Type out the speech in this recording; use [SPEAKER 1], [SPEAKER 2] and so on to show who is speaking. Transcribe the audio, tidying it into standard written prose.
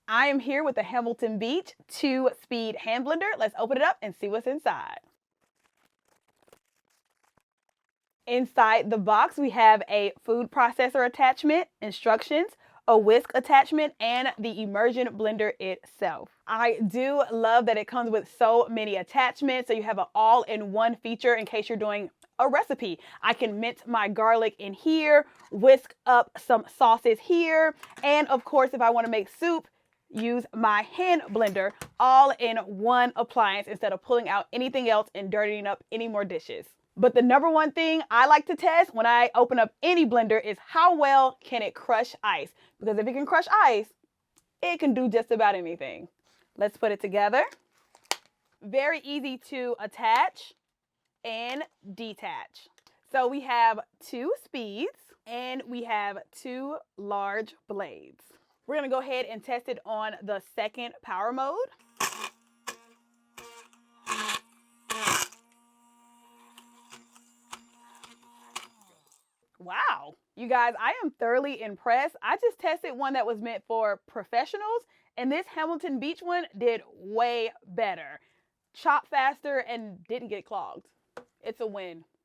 [SPEAKER 1] I am here with the Hamilton Beach 2-speed hand blender. Let's open it up and see what's inside. Inside the box, we have a food processor attachment, instructions, a whisk attachment, and the immersion blender itself. I do love that it comes with so many attachments, so you have an all-in-one feature in case you're doing a recipe. I can mince my garlic in here, whisk up some sauces here, and of course, if I want to make soup, use my hand blender all in one appliance instead of pulling out anything else and dirtying up any more dishes. But the number one thing I like to test when I open up any blender is how well can it crush ice? Because if it can crush ice, it can do just about anything. Let's put it together. Very easy to attach and detach. So we have 2 speeds and we have 2 large blades. We're gonna go ahead and test it on the second power mode. Wow, you guys, I am thoroughly impressed. I just tested one that was meant for professionals, and this Hamilton Beach one did way better. Chop faster and didn't get clogged. It's a win.